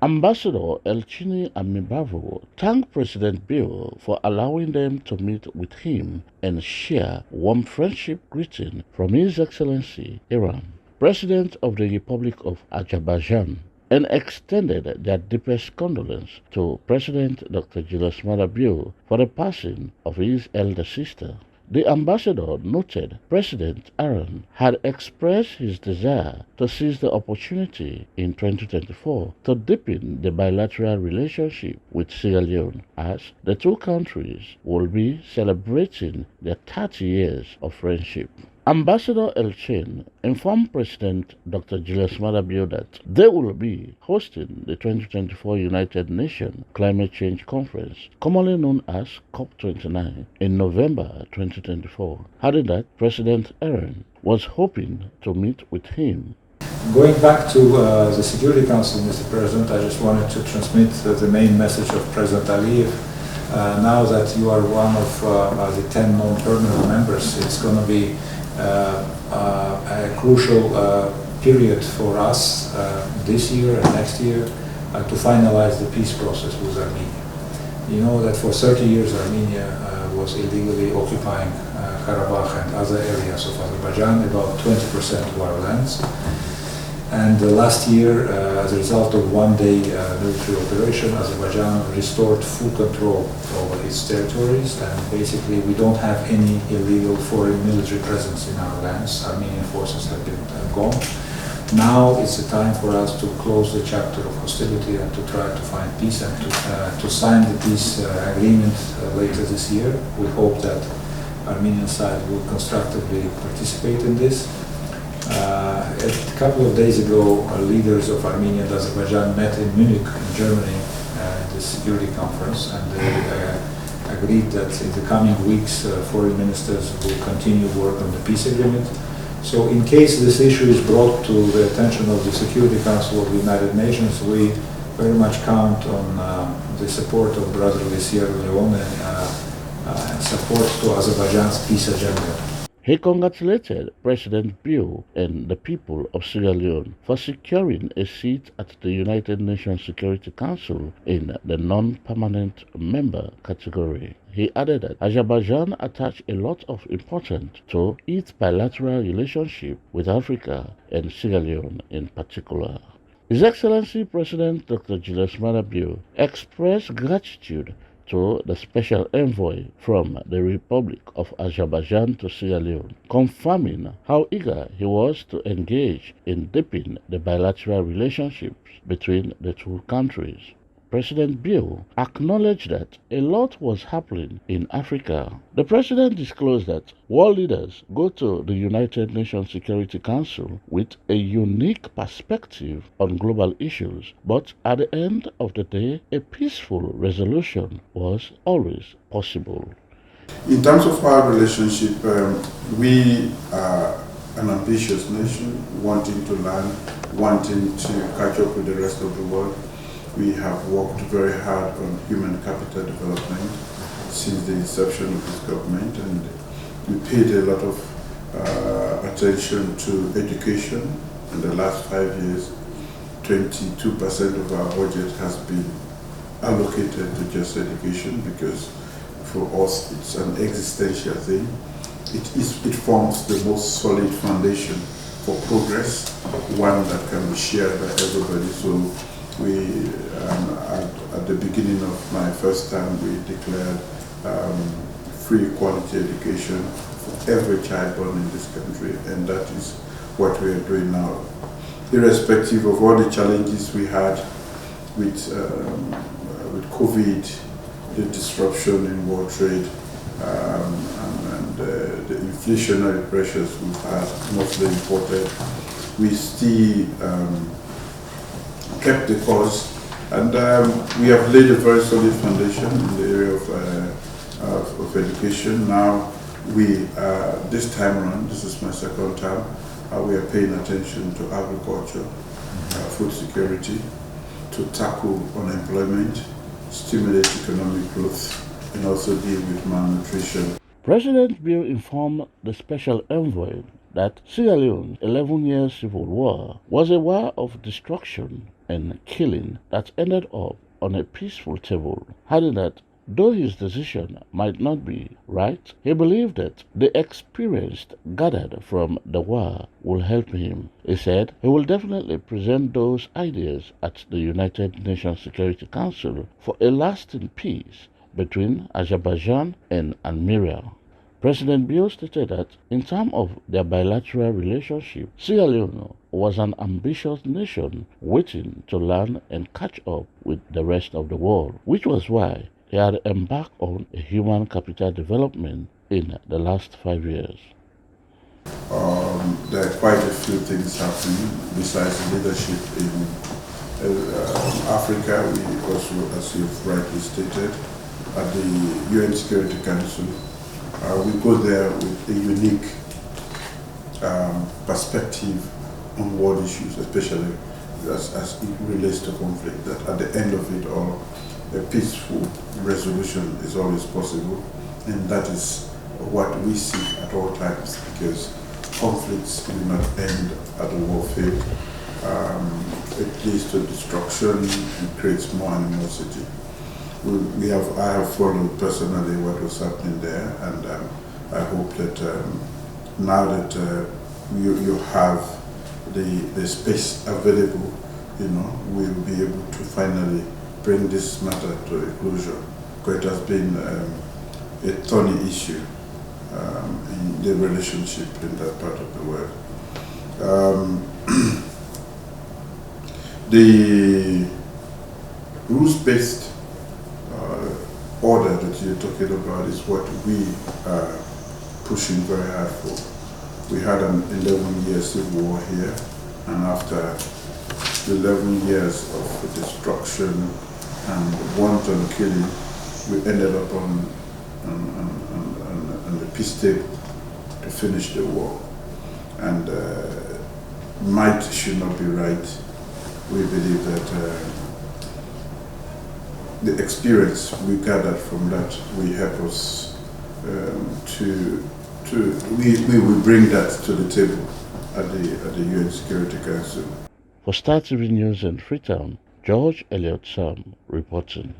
Ambassador Elchini Amibavo thanked President Bill for allowing them to meet with him and share warm friendship greeting from His Excellency Iran, President of the Republic of Azerbaijan, and extended their deepest condolence to President Dr. Julius Bill for the passing of his elder sister. The ambassador noted President Aaron had expressed his desire to seize the opportunity in 2024 to deepen the bilateral relationship with Sierra Leone, as the two countries will be celebrating their 30 years of friendship. Ambassador Elchin informed President Dr. Julius Bill that they will be hosting the 2024 United Nations Climate Change Conference, commonly known as COP29, in November 2024, adding that President Aaron was hoping to meet with him. Going back to the Security Council, Mr. President, I just wanted to transmit the main message of President Aliyev. Now that you are one of the 10 non-permanent members, it's going to be a crucial period for us this year and next year to finalize the peace process with Armenia. You know that for 30 years Armenia was illegally occupying Karabakh and other areas of Azerbaijan, about 20% of our lands. And last year, as a result of one-day military operation, Azerbaijan restored full control over its territories, and basically we don't have any illegal foreign military presence in our lands. Armenian forces have been gone. Now it's a time for us to close the chapter of hostility and to try to find peace and to sign the peace agreement later this year. We hope that Armenian side will constructively participate in this. A couple of days ago, leaders of Armenia and Azerbaijan met in Munich, in Germany, at the Security Conference, and they agreed that in the coming weeks, foreign ministers will continue work on the peace agreement. So in case this issue is brought to the attention of the Security Council of the United Nations, we very much count on the support of brotherly Sierra Leone and support to Azerbaijan's peace agenda. He congratulated President Bill and the people of Sierra Leone for securing a seat at the United Nations Security Council in the non-permanent member category. He added that Azerbaijan attached a lot of importance to its bilateral relationship with Africa and Sierra Leone in particular. His Excellency President Dr. Julius Bill expressed gratitude to the special envoy from the Republic of Azerbaijan to Sierra Leone, confirming how eager he was to engage in deepening the bilateral relationships between the two countries. President Bill acknowledged that a lot was happening in Africa. The president disclosed that world leaders go to the United Nations Security Council with a unique perspective on global issues, but at the end of the day, a peaceful resolution was always possible. In terms of our relationship, we are an ambitious nation, wanting to learn, wanting to catch up with the rest of the world. We have worked very hard on human capital development since the inception of this government, and we paid a lot of attention to education. In the last 5 years, 22% of our budget has been allocated to just education, because for us it's an existential thing. It forms the most solid foundation for progress, one that can be shared by everybody. So we, at the beginning of my first term, we declared free quality education for every child born in this country, and that is what we are doing now. Irrespective of all the challenges we had with COVID, the disruption in world trade, and the inflationary pressures we've had, mostly imported, we still kept the course, and we have laid a very solid foundation in the area of education. Now we, this time around, this is my second term, we are paying attention to agriculture, food security, to tackle unemployment, stimulate economic growth, and also deal with malnutrition. President Bill informed the special envoy that Sierra Leone's 11-year civil war was a war of destruction and killing that ended up on a peaceful table, adding that though his decision might not be right, he believed that the experience gathered from the war will help him. He said he will definitely present those ideas at the United Nations Security Council for a lasting peace between Azerbaijan and Armenia. President Bio stated that in terms of their bilateral relationship, Sierra Leone was an ambitious nation waiting to learn and catch up with the rest of the world, which was why they had embarked on a human capital development in the last 5 years. There are quite a few things happening besides leadership in Africa. We also, as you've rightly stated, at the UN Security Council, we go there with a unique perspective on world issues, especially as it relates to conflict, that at the end of it all, a peaceful resolution is always possible, and that is what we seek at all times, because conflicts will not end at the war field. It leads to destruction and creates more animosity. I have followed personally what was happening there, and I hope that now that you have the space available, we'll be able to finally bring this matter to a closure, because it has been a thorny issue in the relationship in that part of the world. The rules-based order that you're talking about is what we are pushing very hard for. We had an 11-year civil war here, and after 11 years of destruction and wanton killing, we ended up on the peace table to finish the war. And might should not be right. We believe that the experience we gathered from that will help us we will bring that to the table at the UN Security Council. For Star TV News in Freetown, George Elliott Sam reporting.